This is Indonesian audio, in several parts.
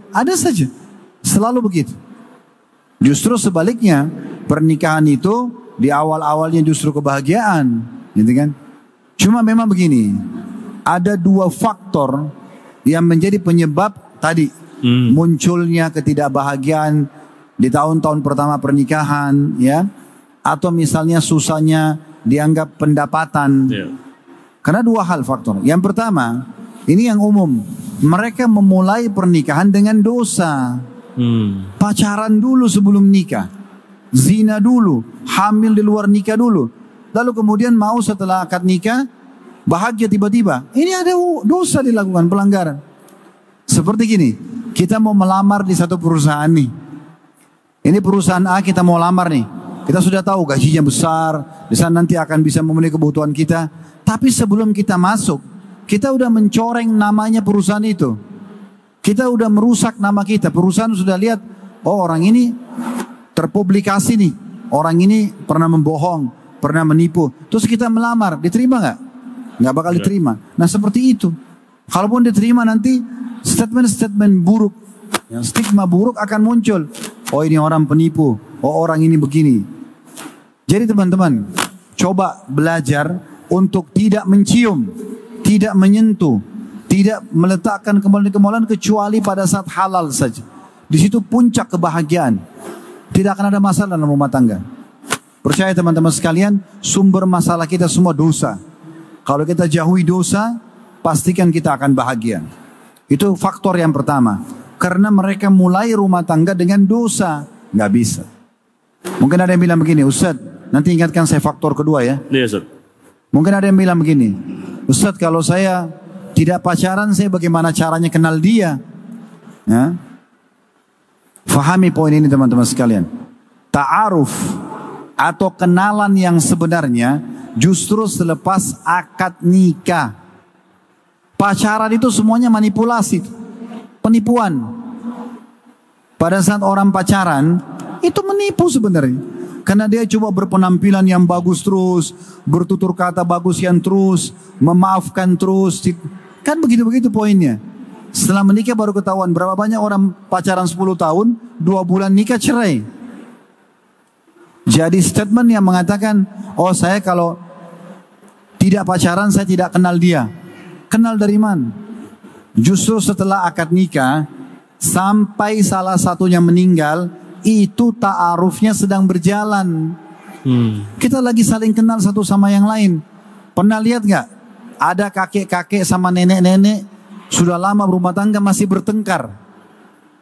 Ada saja. Selalu begitu. Justru sebaliknya, pernikahan itu di awal-awalnya justru kebahagiaan, gitu kan? Cuma memang begini, ada dua faktor yang menjadi penyebab tadi munculnya ketidakbahagiaan di tahun-tahun pertama pernikahan, ya, atau misalnya susahnya dianggap pendapatan. Karena dua hal faktor. Yang pertama, ini yang umum, mereka memulai pernikahan dengan dosa. Pacaran dulu sebelum nikah, zina dulu, hamil di luar nikah dulu, lalu kemudian mau setelah akad nikah bahagia tiba-tiba. Ini ada dosa dilakukan, pelanggaran. Seperti gini, kita mau melamar di satu perusahaan nih. Ini perusahaan A, kita mau lamar nih. Kita sudah tahu gajinya besar, di sana nanti akan bisa memenuhi kebutuhan kita. Tapi sebelum kita masuk, kita udah mencoreng namanya perusahaan itu. Kita udah merusak nama kita. Perusahaan sudah lihat, oh orang ini terpublikasi nih. Orang ini pernah membohong, pernah menipu. Terus kita melamar, diterima nggak? Nggak bakal diterima. Nah seperti itu. Kalaupun diterima nanti statement-statement buruk, yang stigma buruk akan muncul. Oh ini orang penipu, oh orang ini begini. Jadi teman-teman, coba belajar untuk tidak mencium, tidak menyentuh, tidak meletakkan kemaluan-kemaluan kecuali pada saat halal saja. Di situ puncak kebahagiaan. Tidak akan ada masalah dalam rumah tangga. Percaya teman-teman sekalian, sumber masalah kita semua dosa. Kalau kita jauhi dosa, pastikan kita akan bahagia. Itu faktor yang pertama. Karena mereka mulai rumah tangga dengan dosa. Nggak bisa. Mungkin ada yang bilang begini, Ustaz, nanti ingatkan saya faktor kedua ya. Iya, Ustaz. Mungkin ada yang bilang begini, Ustaz kalau saya tidak pacaran, saya bagaimana caranya kenal dia? Ya? Fahami poin ini teman-teman sekalian. Ta'aruf atau kenalan yang sebenarnya justru selepas akad nikah. Pacaran itu semuanya manipulasi, penipuan. Pada saat orang pacaran, itu menipu sebenarnya. Karena dia coba berpenampilan yang bagus terus, bertutur kata bagus yang terus, memaafkan terus. Kan begitu-begitu poinnya. Setelah menikah baru ketahuan berapa banyak orang pacaran 10 tahun, 2 bulan nikah cerai. Jadi statement yang mengatakan, oh saya kalau tidak pacaran saya tidak kenal dia. Kenal dari mana? Justru setelah akad nikah, sampai salah satunya meninggal, itu ta'arufnya sedang berjalan. Kita lagi saling kenal satu sama yang lain. Pernah lihat gak? Ada kakek-kakek sama nenek-nenek sudah lama berumah tangga masih bertengkar.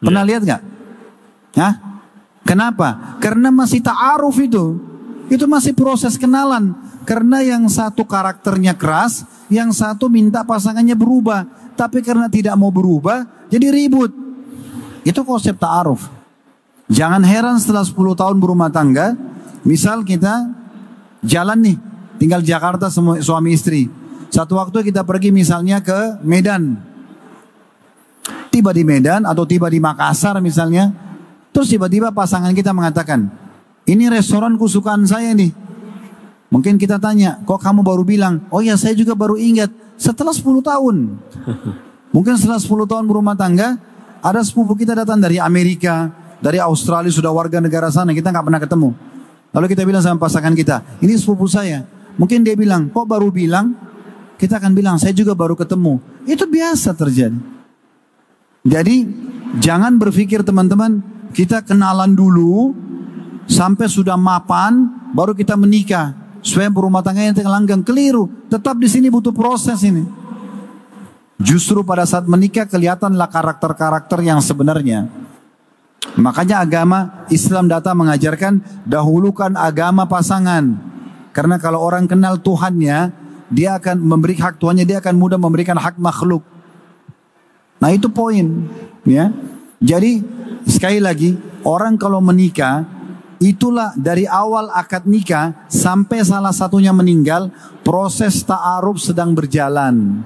Pernah lihat gak? Hah? Kenapa? Karena masih ta'aruf itu. Itu masih proses kenalan. Karena yang satu karakternya keras, yang satu minta pasangannya berubah. Tapi karena tidak mau berubah, jadi ribut. Itu konsep ta'aruf. Jangan heran setelah 10 tahun berumah tangga, misal kita jalan nih, tinggal di Jakarta suami istri. Satu waktu kita pergi misalnya ke Medan. Tiba di Medan atau tiba di Makassar misalnya. Terus tiba-tiba pasangan kita mengatakan, ini restoran kesukaan saya nih. Mungkin kita tanya, kok kamu baru bilang? Oh ya saya juga baru ingat. Setelah 10 tahun. Mungkin setelah 10 tahun berumah tangga, ada sepupu kita datang dari Amerika, dari Australia, sudah warga negara sana, kita nggak pernah ketemu. Lalu kita bilang sama pasangan kita, ini sepupu saya. Mungkin dia bilang, kok baru bilang? Kita akan bilang, saya juga baru ketemu. Itu biasa terjadi. Jadi, jangan berpikir teman-teman, kita kenalan dulu, sampai sudah mapan, baru kita menikah. Supaya berumah tangga yang langgang, keliru. Tetap di sini butuh proses ini. Justru pada saat menikah, kelihatanlah karakter-karakter yang sebenarnya. Makanya agama Islam datang mengajarkan dahulukan agama pasangan. Karena kalau orang kenal Tuhannya, dia akan memberi hak Tuhannya, dia akan mudah memberikan hak makhluk. Nah itu poin, ya. Jadi sekali lagi, orang kalau menikah, itulah dari awal akad nikah sampai salah satunya meninggal, proses ta'aruf sedang berjalan.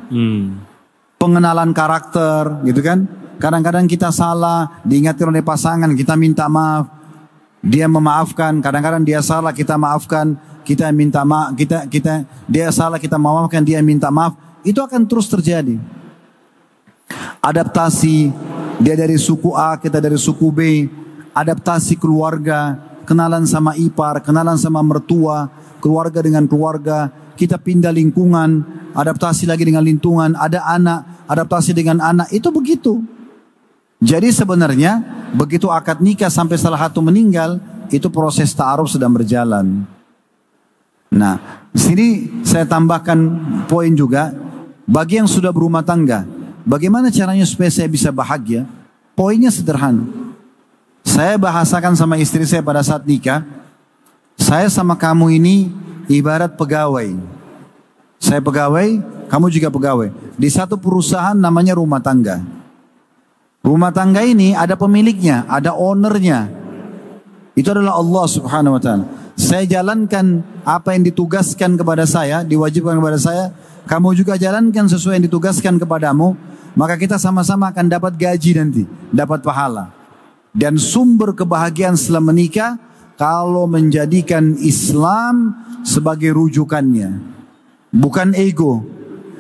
Pengenalan karakter, gitu kan? Kadang-kadang kita salah, diingatkan oleh pasangan, kita minta maaf, dia memaafkan. Kadang-kadang dia salah, kita maafkan, kita minta maaf, dia salah, kita memaafkan, dia minta maaf. Itu akan terus terjadi. Adaptasi, dia dari suku A, kita dari suku B, adaptasi keluarga, kenalan sama ipar, kenalan sama mertua, keluarga dengan keluarga, kita pindah lingkungan, adaptasi lagi dengan lingkungan, ada anak, adaptasi dengan anak, itu begitu. Jadi sebenarnya begitu akad nikah sampai salah satu meninggal, itu proses ta'aruf sedang berjalan. Nah, di sini saya tambahkan poin juga, bagi yang sudah berumah tangga, bagaimana caranya supaya saya bisa bahagia? Poinnya sederhana. Saya bahasakan sama istri saya pada saat nikah, saya sama kamu ini ibarat pegawai. Saya pegawai, kamu juga pegawai. Di satu perusahaan namanya rumah tangga. Rumah tangga ini ada pemiliknya, ada ownernya. Itu adalah Allah Subhanahu wa ta'ala. Saya jalankan apa yang ditugaskan kepada saya, diwajibkan kepada saya, kamu juga jalankan sesuai yang ditugaskan kepadamu, maka kita sama-sama akan dapat gaji nanti, dapat pahala. Dan sumber kebahagiaan setelah menikah, kalau menjadikan Islam sebagai rujukannya. Bukan ego,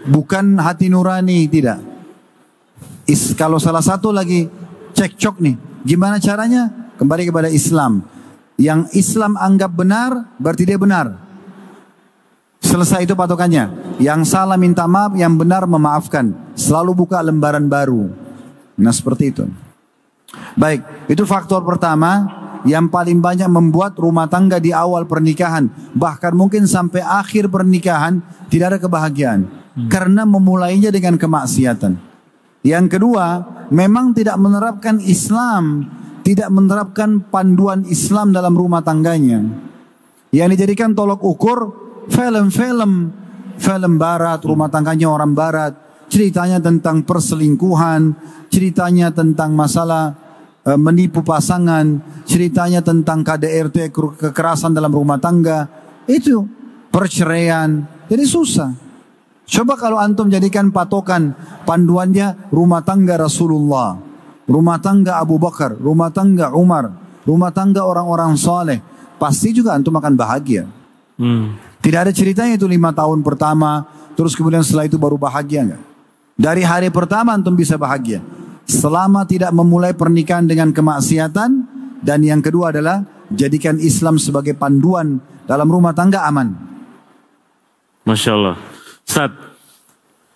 bukan hati nurani, tidak. Kalau salah satu lagi cekcok nih, gimana caranya? Kembali kepada Islam. Yang Islam anggap benar, berarti dia benar. Selesai itu patokannya. Yang salah minta maaf, yang benar memaafkan. Selalu buka lembaran baru. Nah seperti itu. Baik, itu faktor pertama yang paling banyak membuat rumah tangga di awal pernikahan, bahkan mungkin sampai akhir pernikahan, tidak ada kebahagiaan. Karena memulainya dengan kemaksiatan. Yang kedua, memang tidak menerapkan Islam, tidak menerapkan panduan Islam dalam rumah tangganya. Yang dijadikan tolok ukur film barat, rumah tangganya orang barat, ceritanya tentang perselingkuhan, ceritanya tentang masalah menipu pasangan, ceritanya tentang KDRT, kekerasan dalam rumah tangga, itu perceraian. Jadi susah. Coba kalau antum jadikan patokan panduannya rumah tangga Rasulullah, rumah tangga Abu Bakar, rumah tangga Umar, rumah tangga orang-orang saleh, pasti juga antum akan bahagia. Tidak ada ceritanya itu 5 tahun pertama, terus kemudian setelah itu baru bahagia enggak? Dari hari pertama antum bisa bahagia, selama tidak memulai pernikahan dengan kemaksiatan. Dan yang kedua adalah jadikan Islam sebagai panduan dalam rumah tangga, aman. Masya Allah. Ustaz,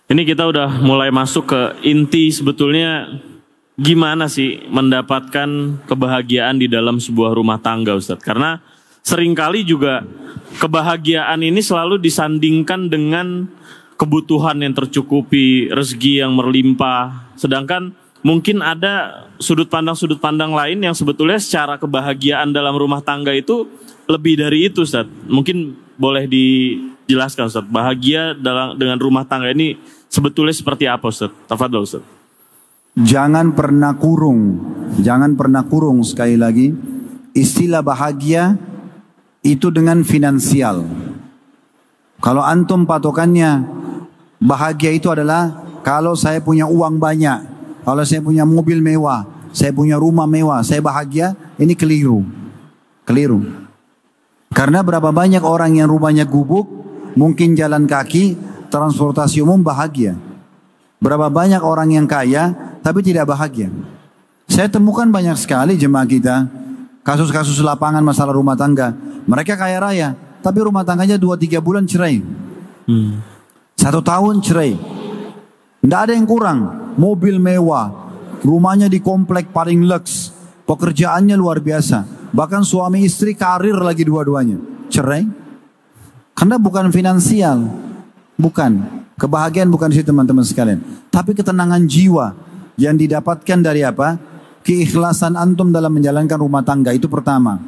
ini kita udah mulai masuk ke inti sebetulnya gimana sih mendapatkan kebahagiaan di dalam sebuah rumah tangga, Ustaz. Karena seringkali juga kebahagiaan ini selalu disandingkan dengan kebutuhan yang tercukupi, rezeki yang berlimpah. Sedangkan mungkin ada sudut pandang lain yang sebetulnya secara kebahagiaan dalam rumah tangga itu lebih dari itu, Ustaz. Mungkin boleh dijelaskan, Ustaz, bahagia dengan rumah tangga ini sebetulnya seperti apa, Ustaz? Tafadhol, Ustaz. Jangan pernah kurung sekali lagi. Istilah bahagia itu dengan finansial. Kalau antum patokannya bahagia itu adalah kalau saya punya uang banyak, kalau saya punya mobil mewah, saya punya rumah mewah, saya bahagia, ini keliru. Karena berapa banyak orang yang rumahnya gubuk, mungkin jalan kaki, transportasi umum bahagia. Berapa banyak orang yang kaya, tapi tidak bahagia. Saya temukan banyak sekali jemaah kita, kasus-kasus lapangan masalah rumah tangga. Mereka kaya raya, tapi rumah tangganya 2-3 bulan cerai. 1 tahun cerai. Tidak ada yang kurang. Mobil mewah, rumahnya di komplek paling lux, pekerjaannya luar biasa. Bahkan suami istri karir lagi dua-duanya. Cerai. Karena bukan finansial. Bukan. Kebahagiaan bukan di situ teman-teman sekalian. Tapi ketenangan jiwa yang didapatkan dari apa? Keikhlasan antum dalam menjalankan rumah tangga. Itu pertama.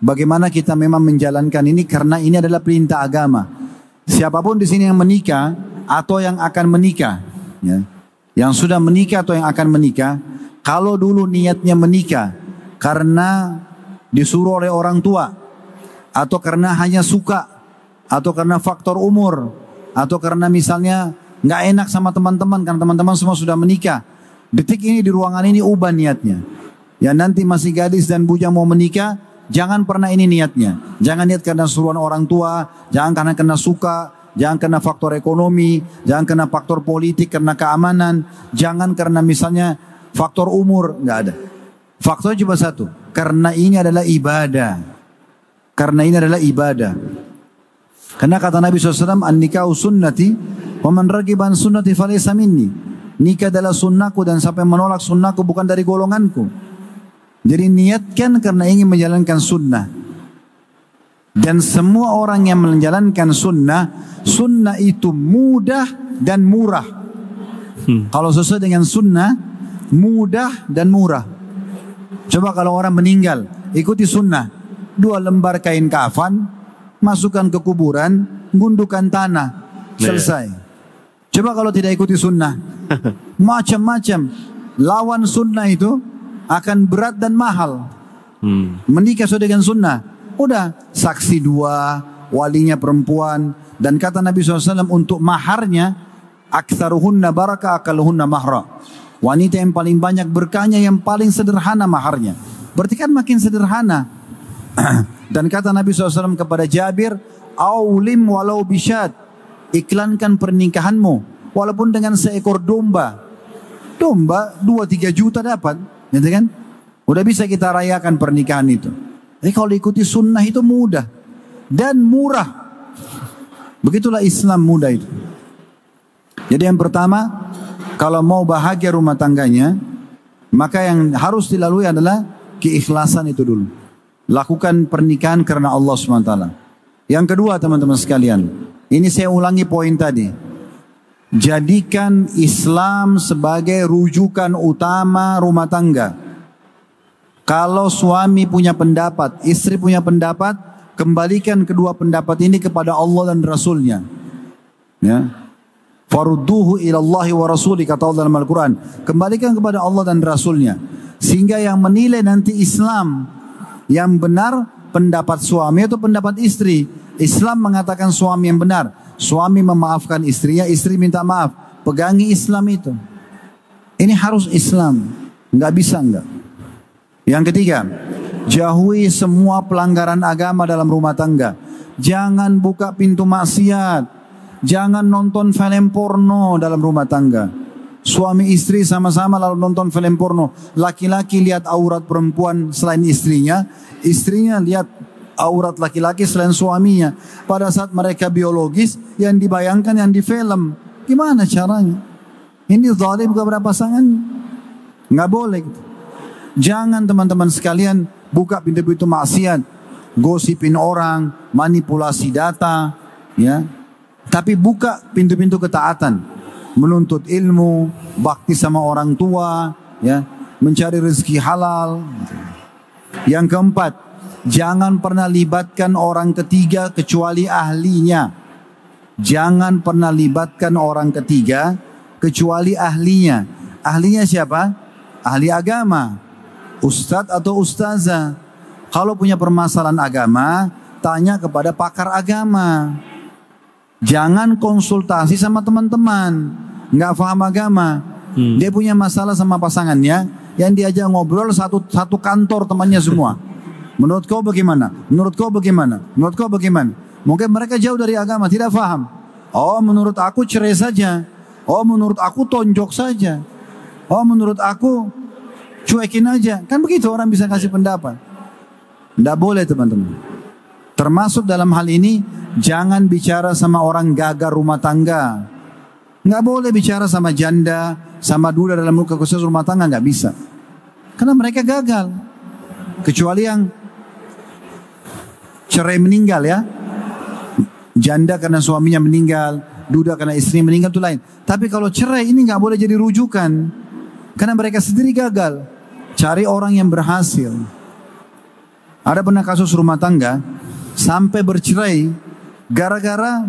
Bagaimana kita memang menjalankan ini karena ini adalah perintah agama. Siapapun di sini yang menikah atau yang akan menikah, ya, yang sudah menikah atau yang akan menikah, kalau dulu niatnya menikah karena disuruh oleh orang tua, atau karena hanya suka, atau karena faktor umur, atau karena misalnya nggak enak sama teman-teman karena teman-teman semua sudah menikah, detik ini di ruangan ini ubah niatnya. Ya nanti masih gadis dan bujang mau menikah, jangan pernah ini niatnya. Jangan niat karena suruhan orang tua, jangan karena suka, jangan karena faktor ekonomi, jangan karena faktor politik, karena keamanan, jangan karena misalnya faktor umur, nggak ada. Faktor cuma satu, karena ini adalah ibadah. Karena ini adalah ibadah. Karena kata Nabi SAW, an-nikahu sunnati, wa man ragiban sunnati falaysa minni. Nikah adalah sunnahku dan siapa yang menolak sunnahku bukan dari golonganku. Jadi niatkan karena ingin menjalankan sunnah. Dan semua orang yang menjalankan sunnah, sunnah itu mudah dan murah. Kalau sesuai dengan sunnah, mudah dan murah. Coba kalau orang meninggal, ikuti sunnah. 2 lembar kain kafan, masukkan ke kuburan, gundukan tanah, selesai. Coba kalau tidak ikuti sunnah, macam-macam. Lawan sunnah itu akan berat dan mahal. Menikah sesuai dengan sunnah, udah saksi 2, walinya perempuan, dan kata Nabi SAW untuk maharnya, aktsaruhunna baraka akaluhunna mahra. Wanita yang paling banyak berkahnya yang paling sederhana maharnya. Berarti kan makin sederhana. Dan kata Nabi SAW kepada Jabir, aulim walau bisyad, iklankan pernikahanmu walaupun dengan seekor domba. Domba 2-3 juta dapat, gitu kan? Udah bisa kita rayakan pernikahan itu. Jadi kalau ikuti sunnah itu mudah dan murah. Begitulah Islam mudah itu. Jadi yang pertama, kalau mau bahagia rumah tangganya, maka yang harus dilalui adalah keikhlasan itu dulu. Lakukan pernikahan karena Allah SWT. Yang kedua teman-teman sekalian, ini saya ulangi poin tadi. Jadikan Islam sebagai rujukan utama rumah tangga. Kalau suami punya pendapat, istri punya pendapat, kembalikan kedua pendapat ini kepada Allah dan Rasulnya. Ya. Farudduhu ilallahi wa rasuli, kata Allah dalam Al-Quran. Kembalikan kepada Allah dan Rasulnya. Sehingga yang menilai nanti Islam yang benar pendapat suami atau pendapat istri. Islam mengatakan suami yang benar. Suami memaafkan istrinya, istri minta maaf. Pegangi Islam itu. Ini harus Islam. Nggak bisa enggak. Yang ketiga, jauhi semua pelanggaran agama dalam rumah tangga. Jangan buka pintu maksiat. Jangan nonton film porno dalam rumah tangga. Suami istri sama-sama lalu nonton film porno. Laki-laki lihat aurat perempuan selain istrinya. Istrinya lihat aurat laki-laki selain suaminya. Pada saat mereka biologis, yang dibayangkan yang di film. Gimana caranya? Ini zalim kepada pasangan. Nggak boleh. Jangan teman-teman sekalian buka pintu-pintu maksiat. Gosipin orang, manipulasi data. Ya. Tapi buka pintu-pintu ketaatan. Menuntut ilmu, bakti sama orang tua, ya, mencari rezeki halal. Yang keempat, jangan pernah libatkan orang ketiga kecuali ahlinya. Jangan pernah libatkan orang ketiga kecuali ahlinya. Ahlinya siapa? Ahli agama, ustadz atau ustazah. Kalau punya permasalahan agama, tanya kepada pakar agama. Jangan konsultasi sama teman-teman, nggak paham agama. Dia punya masalah sama pasangannya, yang diajak ngobrol satu kantor temannya semua. Menurut kau bagaimana? Menurut kau bagaimana? Menurut kau bagaimana? Mungkin mereka jauh dari agama, tidak paham. Oh, menurut aku cerai saja. Oh, menurut aku tonjok saja. Oh, menurut aku cuekin aja. Kan begitu orang bisa kasih pendapat. Tidak boleh teman-teman. Termasuk dalam hal ini, jangan bicara sama orang gagal rumah tangga. Nggak boleh bicara sama janda, sama duda dalam khusus rumah tangga, nggak bisa. Karena mereka gagal. Kecuali yang cerai meninggal ya. Janda karena suaminya meninggal, duda karena istri meninggal itu lain. Tapi kalau cerai ini nggak boleh jadi rujukan. Karena mereka sendiri gagal. Cari orang yang berhasil. Ada pernah kasus rumah tangga sampai bercerai gara-gara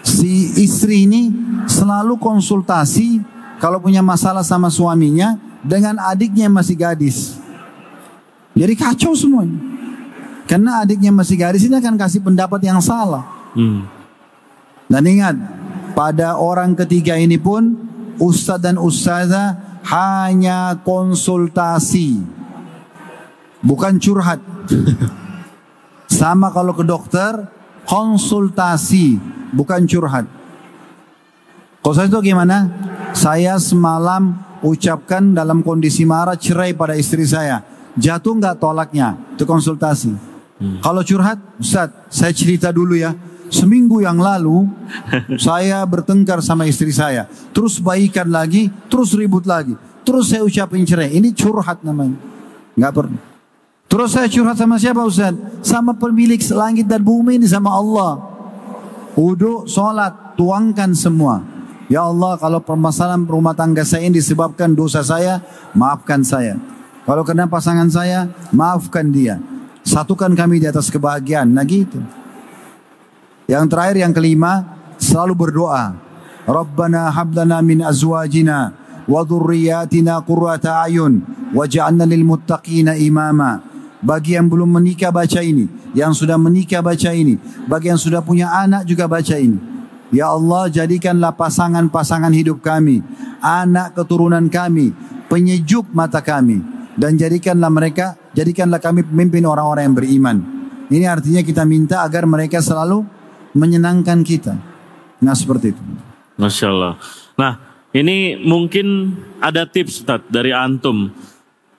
si istri ini selalu konsultasi kalau punya masalah sama suaminya dengan adiknya yang masih gadis. Jadi kacau semuanya. Karena adiknya masih gadis ini akan kasih pendapat yang salah. Dan ingat, pada orang ketiga ini pun ustadz dan ustazah hanya konsultasi, bukan curhat. Sama kalau ke dokter, konsultasi, bukan curhat. Konsultasi itu gimana? saya semalam ucapkan dalam kondisi marah cerai pada istri saya. Jatuh nggak tolaknya? Itu konsultasi. Kalau curhat, Ustaz, saya cerita dulu ya. Seminggu yang lalu saya bertengkar sama istri saya, terus baikan lagi, terus ribut lagi, terus saya ucapin cerai. Ini curhat namanya. Nggak perlu. Terus saya curhat sama siapa, Ustaz? Sama pemilik langit dan bumi ini, sama Allah. Wudu, sholat, tuangkan semua. Ya Allah, kalau permasalahan rumah tangga saya ini disebabkan dosa saya, maafkan saya. Kalau kena pasangan saya, maafkan dia. Satukan kami di atas kebahagiaan. Nah gitu. Yang terakhir, yang kelima, selalu berdoa. Rabbana hablana min azwajina wa dhurriyyatina qurrata a'yun waj'alna lil muttaqina imama. Bagi yang belum menikah baca ini, yang sudah menikah baca ini, bagi yang sudah punya anak juga baca ini. Ya Allah, jadikanlah pasangan-pasangan hidup kami, anak keturunan kami, penyejuk mata kami, dan jadikanlah kami pemimpin orang-orang yang beriman. Ini artinya kita minta agar mereka selalu menyenangkan kita. Nah, seperti itu. Masya Allah. Nah, ini mungkin ada tips, Ustaz, dari antum.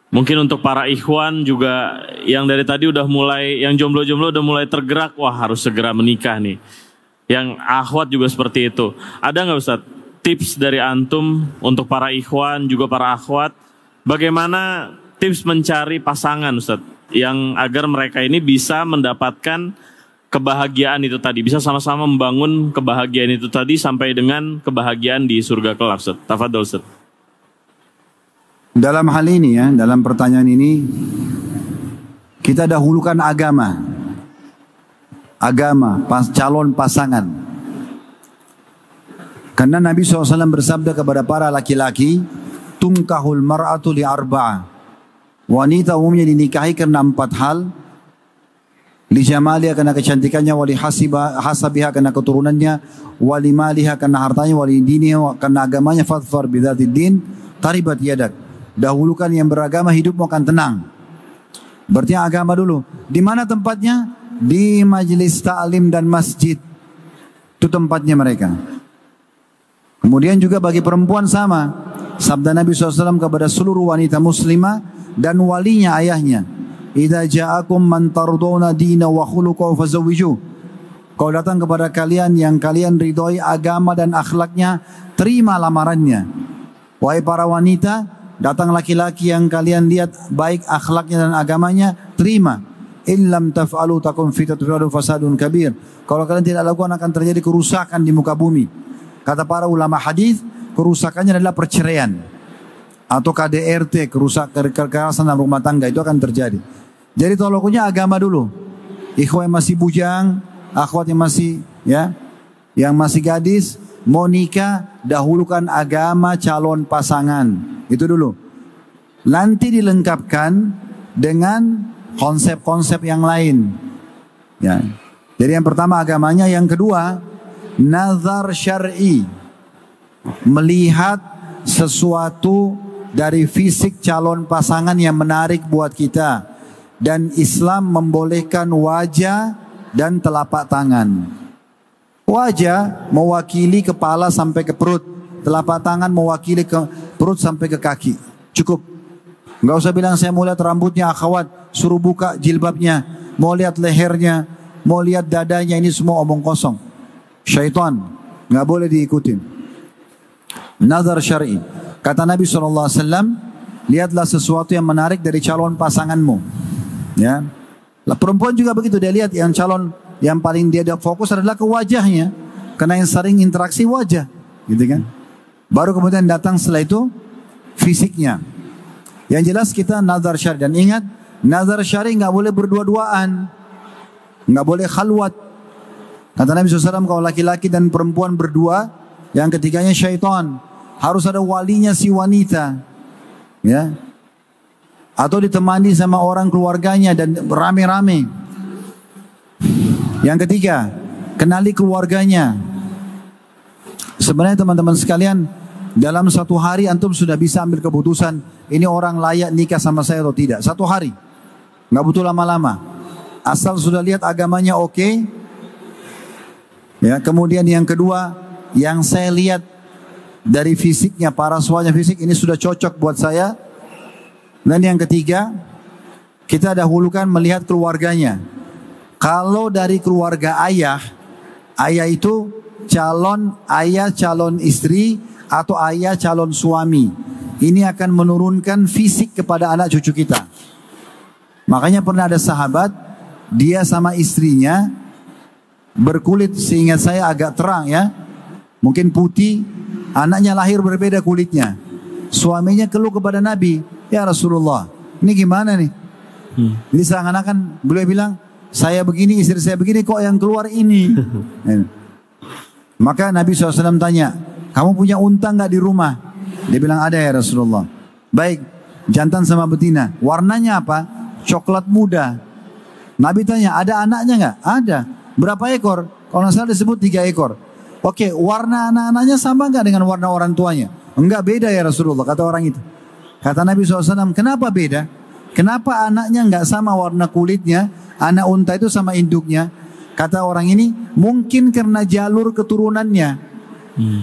Mungkin untuk para ikhwan juga yang dari tadi udah mulai, yang jomblo-jomblo udah mulai tergerak, wah harus segera menikah nih. Yang akhwat juga seperti itu. Ada nggak, Ustaz, tips dari antum untuk para ikhwan juga para akhwat, bagaimana tips mencari pasangan, Ustaz, yang agar mereka ini bisa mendapatkan kebahagiaan itu tadi, bisa sama-sama membangun kebahagiaan itu tadi sampai dengan kebahagiaan di surga kelak, Ustaz. Tafadhol, Ustaz. Dalam hal ini ya, dalam pertanyaan ini kita dahulukan agama, calon pasangan. Karena Nabi SAW bersabda kepada para laki-laki, tunkahul mar'atu li arba'ah. Wanita umumnya dinikahi karena 4 hal. Li jamaliha karena kecantikannya, wali hasabiha karena keturunannya, wali maliha karena hartanya, wali diniha karena agamanya, fadfar bidzatid din taribat yadak. Dahulukan yang beragama, hidupmu akan tenang. Berarti agama dulu. Di mana tempatnya? Di majelis ta'lim dan masjid. Itu tempatnya mereka. Kemudian juga bagi perempuan sama. Sabda Nabi SAW kepada seluruh wanita muslimah dan walinya ayahnya. Idza ja'akum man tardawna dina wa khuluquhu fazawwijuh. Kalau datang kepada kalian yang kalian ridhoi agama dan akhlaknya, terima lamarannya. Wahai para wanita, datang laki-laki yang kalian lihat baik akhlaknya dan agamanya, terima. Illam taf'alu takum fitnatun fasadun kabir. Kalau kalian tidak lakukan akan terjadi kerusakan di muka bumi. Kata para ulama hadis, kerusakannya adalah perceraian atau KDRT, kekerasan dalam rumah tangga, itu akan terjadi. Jadi tolongnya agama dulu. Ikhwan yang masih bujang, akhwat yang masih yang masih gadis, mau nikah, dahulukan agama calon pasangan. Itu dulu. Nanti dilengkapkan dengan konsep-konsep yang lain. Ya. Jadi yang pertama agamanya, yang kedua nazar syar'i. Melihat sesuatu dari fisik calon pasangan yang menarik buat kita. Dan Islam membolehkan wajah dan telapak tangan. Wajah mewakili kepala sampai ke perut, telapak tangan mewakili ke perut sampai ke kaki. Cukup. Enggak usah bilang saya mau lihat rambutnya akhwat, suruh buka jilbabnya, mau lihat lehernya, mau lihat dadanya, ini semua omong kosong. Syaitan, enggak boleh diikutin. Nazar syar'i. Kata Nabi SAW, lihatlah sesuatu yang menarik dari calon pasanganmu. Ya. Lah, perempuan juga begitu, dia lihat yang calon yang paling dia fokus adalah ke wajahnya, karena yang sering interaksi wajah, gitu kan. Baru kemudian datang setelah itu fisiknya. Yang jelas kita nazar syar'i, dan ingat nazar syar'i nggak boleh berdua-duaan, nggak boleh khalwat. Kata Nabi SAW, kalau laki-laki dan perempuan berdua, yang ketiganya syaitan, harus ada walinya si wanita, ya. Atau ditemani sama orang keluarganya dan rame-rame. Yang ketiga, kenali keluarganya. Sebenarnya teman-teman sekalian, dalam satu hari antum sudah bisa ambil keputusan, ini orang layak nikah sama saya atau tidak. Satu hari, nggak butuh lama-lama. Asal sudah lihat agamanya oke. Ya, kemudian yang kedua, yang saya lihat dari fisiknya, paraswanya fisik ini sudah cocok buat saya. Dan yang ketiga, kita dahulukan melihat keluarganya. Kalau dari keluarga ayah, ayah itu calon ayah, calon istri, atau ayah calon suami. Ini akan menurunkan fisik kepada anak cucu kita. Makanya pernah ada sahabat, dia sama istrinya berkulit, seingat saya agak terang ya, mungkin putih, anaknya lahir berbeda kulitnya. Suaminya keluh kepada Nabi, ya Rasulullah, ini gimana nih? Ini seakan-akan beliau bilang, saya begini, istri saya begini, kok yang keluar ini? Maka Nabi SAW tanya, kamu punya unta nggak di rumah? Dia bilang ada ya Rasulullah. Baik, jantan sama betina. Warnanya apa? Coklat muda. Nabi tanya, ada anaknya nggak? Ada. Berapa ekor? Kalau nggak salah disebut 3 ekor. Oke, warna anak-anaknya sama nggak dengan warna orang tuanya? Enggak, beda ya Rasulullah, kata orang itu. Kata Nabi SAW, kenapa beda? Kenapa anaknya nggak sama warna kulitnya? Anak unta itu sama induknya. Kata orang ini, mungkin karena jalur keturunannya.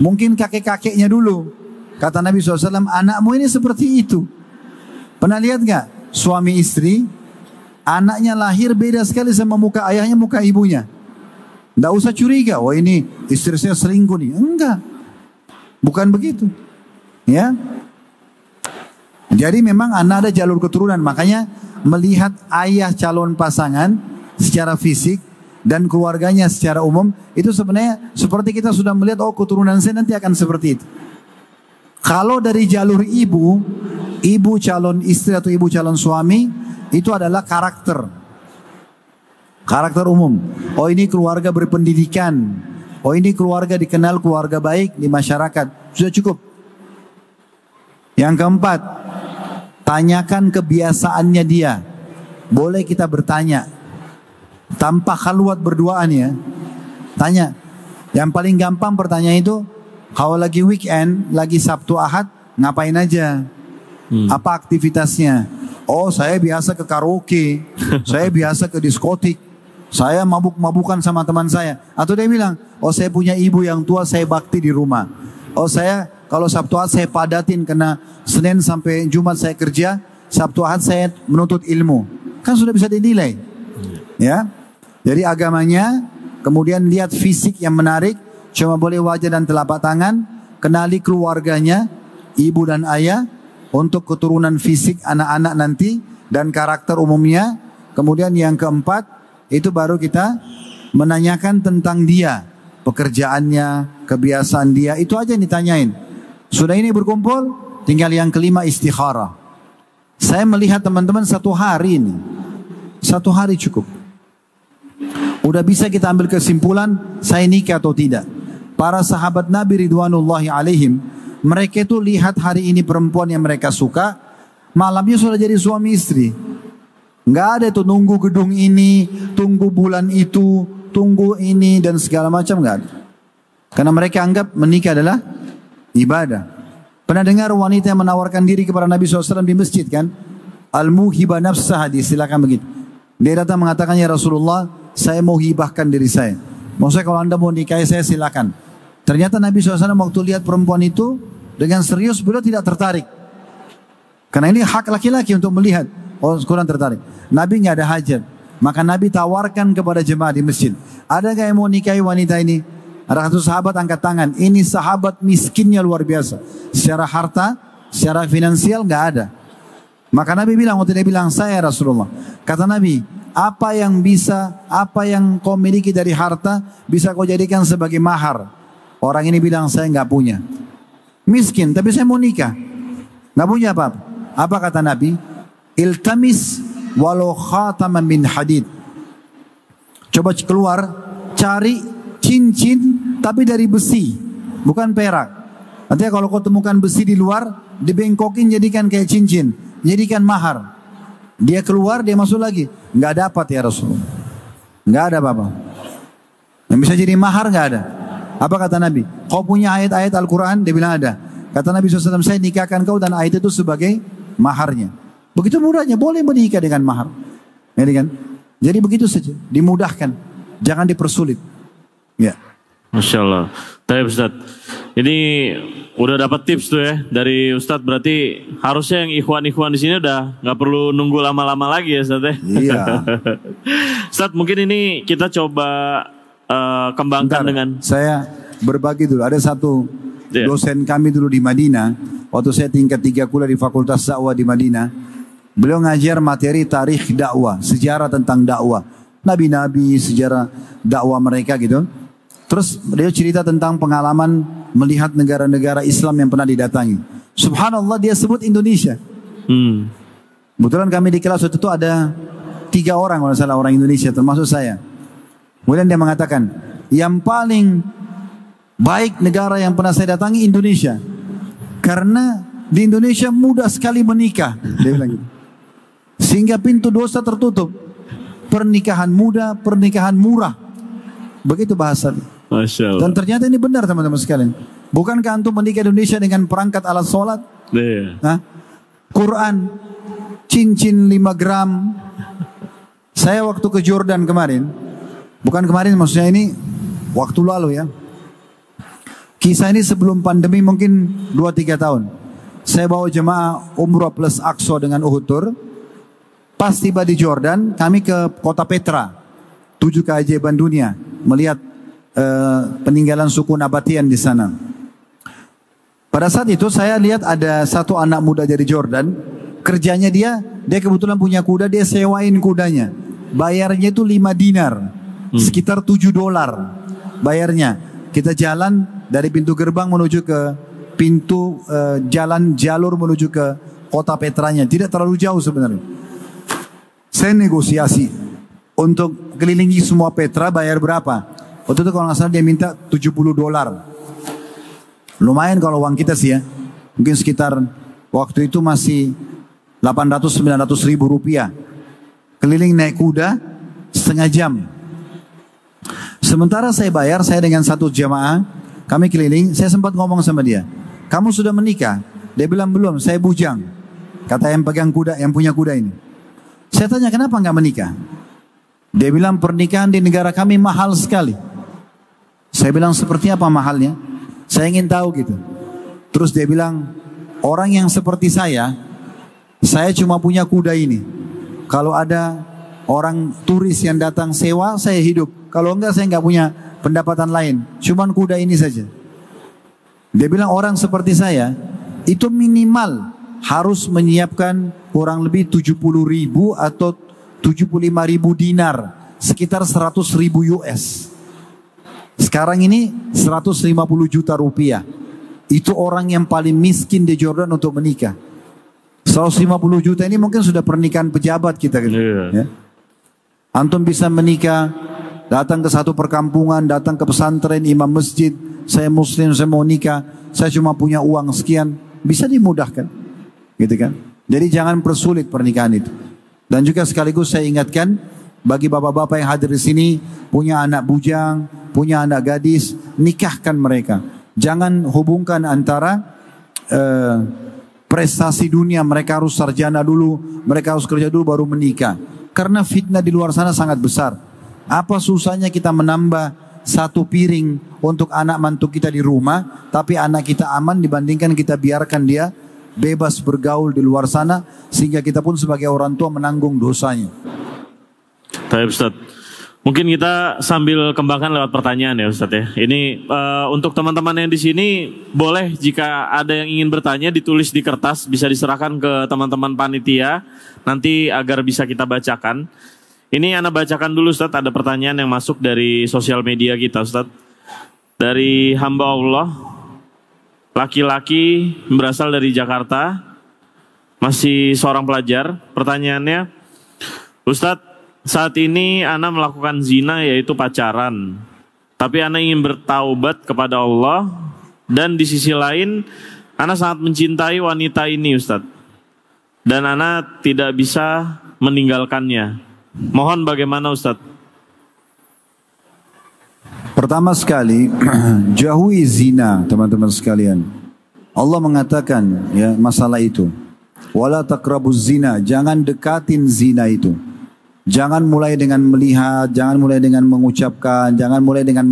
Mungkin kakek-kakeknya dulu. Kata Nabi SAW, anakmu ini seperti itu. Pernah lihat nggak suami istri, anaknya lahir beda sekali sama muka ayahnya, muka ibunya. Nggak usah curiga, wah ini istri saya selingkuh nih. Enggak, bukan begitu. Ya. Jadi memang anak ada jalur keturunan. Makanya melihat ayah calon pasangan secara fisik dan keluarganya secara umum, itu sebenarnya seperti kita sudah melihat, oh keturunan saya nanti akan seperti itu. Kalau dari jalur ibu, ibu calon istri atau ibu calon suami, itu adalah karakter. Karakter umum. Oh ini keluarga berpendidikan. Oh ini keluarga dikenal keluarga baik di masyarakat. Sudah cukup. Yang keempat, tanyakan kebiasaannya dia. Boleh kita bertanya. Tanpa khalwat berduaan ya. Tanya. Yang paling gampang pertanyaan itu, kalau lagi weekend, lagi Sabtu Ahad, ngapain aja? Apa aktivitasnya? Oh saya biasa ke karaoke. Saya biasa ke diskotik. Saya mabuk-mabukan sama teman saya. Atau dia bilang, oh saya punya ibu yang tua, saya bakti di rumah. Oh saya kalau Sabtu Ahad saya padatin, karena Senin sampai Jumat saya kerja, Sabtu Ahad saya menuntut ilmu. Kan sudah bisa dinilai. Ya. Jadi agamanya, kemudian lihat fisik yang menarik, cuma boleh wajah dan telapak tangan, kenali keluarganya, ibu dan ayah, untuk keturunan fisik anak-anak nanti, dan karakter umumnya. Kemudian yang keempat, itu baru kita menanyakan tentang dia, pekerjaannya, kebiasaan dia, itu aja yang ditanyain. Sudah ini berkumpul, tinggal yang kelima istikharah. Saya melihat teman-teman 1 hari ini, 1 hari cukup. Udah bisa kita ambil kesimpulan, saya nikah atau tidak. Para sahabat Nabi Ridwanullahi alaihim, mereka itu lihat hari ini perempuan yang mereka suka, malamnya sudah jadi suami istri. Nggak ada itu nunggu gedung ini, tunggu bulan itu, tunggu ini dan segala macam, nggak ada. Karena mereka anggap menikah adalah ibadah. Pernah dengar wanita yang menawarkan diri kepada Nabi SAW di masjid kan? Al-muhiba nafsah, silakan begitu. Dia datang mengatakan, ya Rasulullah, saya mau hibahkan diri saya. Maksudnya kalau anda mau nikahi saya silakan. Ternyata Nabi SAW waktu lihat perempuan itu dengan serius, beliau tidak tertarik. Karena ini hak laki-laki untuk melihat. Oh kurang tertarik. Nabi nggak ada hajat. Maka Nabi tawarkan kepada jemaah di masjid. Ada nggak yang mau nikahi wanita ini? Ada satu sahabat angkat tangan. Ini sahabat miskinnya luar biasa. Secara harta, secara finansial nggak ada. Maka Nabi bilang, waktu dia bilang, saya Rasulullah. Kata Nabi, apa yang kau miliki dari harta bisa kau jadikan sebagai mahar? Orang ini bilang, saya nggak punya. Miskin, tapi saya mau nikah. Nggak punya apa-apa. Apa kata Nabi? Iltamis walau khataman min hadid. Coba keluar, cari cincin tapi dari besi, bukan perak. Artinya kalau kau temukan besi di luar, dibengkokin jadikan kayak cincin, jadikan mahar. Dia keluar, dia masuk lagi, nggak dapat ya Rasulullah. Nggak ada apa-apa. Yang bisa jadi mahar nggak ada. Apa kata Nabi? Kau punya ayat-ayat Al-Quran? Dia bilang ada. Kata Nabi SAW, saya nikahkan kau dan ayat itu sebagai maharnya. Begitu mudahnya, boleh menikah dengan mahar. Jadi begitu saja, dimudahkan, jangan dipersulit. Ya. Masya Allah. Tapi Ustaz, Ini udah dapat tips tuh ya dari Ustadz, berarti harusnya yang ikhwan-ikhwan di sini udah nggak perlu nunggu lama-lama lagi ya Ustadz ya. Iya. Ustadz, mungkin ini kita coba kembangkan dengan saya berbagi dulu. Ada satu dosen kami dulu di Madinah, waktu saya tingkat 3 kuliah di Fakultas Dakwah di Madinah. Beliau ngajar materi tarikh dakwah, sejarah tentang dakwah, nabi-nabi, sejarah dakwah mereka gitu. Terus beliau cerita tentang pengalaman melihat negara-negara Islam yang pernah didatangi. Subhanallah, dia sebut Indonesia. Kebetulan kami di kelas waktu itu ada 3 orang kalau salah orang Indonesia, termasuk saya. Kemudian dia mengatakan, yang paling baik negara yang pernah saya datangi Indonesia, karena di Indonesia mudah sekali menikah. Dia bilang gitu. Sehingga pintu dosa tertutup. Pernikahan mudah, pernikahan murah. Begitu bahasa. Masya Allah. Dan ternyata ini benar teman-teman sekalian. Bukankah antum menikah di Indonesia dengan perangkat alat sholat? Quran, cincin 5 gram. Saya waktu ke Jordan kemarin, bukan kemarin maksudnya ini waktu lalu ya. Kisah ini sebelum pandemi mungkin 2-3 tahun. Saya bawa jemaah umrah plus Aqsa dengan Uhud Tour. Pas tiba di Jordan, kami ke kota Petra, 7 keajaiban dunia, melihat peninggalan suku Nabatian di sana. Pada saat itu saya lihat ada satu anak muda dari Jordan, kerjanya dia kebetulan punya kuda, dia sewain kudanya. Bayarnya itu 5 dinar, sekitar $7 bayarnya. Kita jalan dari pintu gerbang menuju ke pintu jalan jalur menuju ke kota Petranya, tidak terlalu jauh sebenarnya. Saya negosiasi untuk kelilingi semua Petra, bayar berapa? Waktu itu kalau nggak salah dia minta $70. Lumayan kalau uang kita sih ya. Mungkin sekitar waktu itu masih 800-900 ribu rupiah. Keliling naik kuda setengah jam. Sementara saya bayar, saya dengan satu jamaah, kami keliling, saya sempat ngomong sama dia. Kamu sudah menikah? Dia bilang belum, saya bujang. Kata yang pegang kuda, yang punya kuda ini. Saya tanya kenapa nggak menikah? Dia bilang pernikahan di negara kami mahal sekali. Saya bilang seperti apa mahalnya? Saya ingin tahu gitu. Terus dia bilang, orang yang seperti saya cuma punya kuda ini. Kalau ada orang turis yang datang sewa, saya hidup. Kalau enggak, saya enggak punya pendapatan lain. Cuman kuda ini saja. Dia bilang orang seperti saya, itu minimal harus menyiapkan kurang lebih 70 ribu atau 75 ribu dinar. Sekitar 100 ribu US. Sekarang ini 150 juta rupiah. Itu orang yang paling miskin di Jordan untuk menikah. 150 juta ini mungkin sudah pernikahan pejabat kita gitu. Ya. Antum bisa menikah, datang ke satu perkampungan, datang ke pesantren, imam masjid, saya muslim, saya mau nikah, saya cuma punya uang sekian, bisa dimudahkan. Gitu kan? Jadi jangan persulit pernikahan itu. Dan juga sekaligus saya ingatkan bagi bapak-bapak yang hadir di sini, punya anak bujang, punya anak gadis, nikahkan mereka. Jangan hubungkan antara prestasi dunia, mereka harus sarjana dulu, mereka harus kerja dulu baru menikah. Karena fitnah di luar sana sangat besar. Apa susahnya kita menambah satu piring untuk anak mantu kita di rumah, tapi anak kita aman dibandingkan kita biarkan dia bebas bergaul di luar sana, sehingga kita pun sebagai orang tua menanggung dosanya. Baik Ustaz, mungkin kita sambil kembangkan lewat pertanyaan ya Ustaz ya. Ini untuk teman-teman yang di sini, boleh jika ada yang ingin bertanya ditulis di kertas, bisa diserahkan ke teman-teman panitia nanti agar bisa kita bacakan. Ini Ana bacakan dulu Ustaz, ada pertanyaan yang masuk dari sosial media kita Ustaz. Dari hamba Allah, laki-laki berasal dari Jakarta, masih seorang pelajar. Pertanyaannya, Ustaz, saat ini Ana melakukan zina yaitu pacaran. Tapi Ana ingin bertaubat kepada Allah. Dan di sisi lain Ana sangat mencintai wanita ini Ustaz. Dan Ana tidak bisa meninggalkannya. Mohon bagaimana Ustaz? Pertama sekali, jauhi zina teman-teman sekalian. Allah mengatakan ya masalah itu. Wala taqrabuz zina, jangan dekatin zina itu. Jangan mulai dengan melihat, jangan mulai dengan mengucapkan, jangan mulai dengan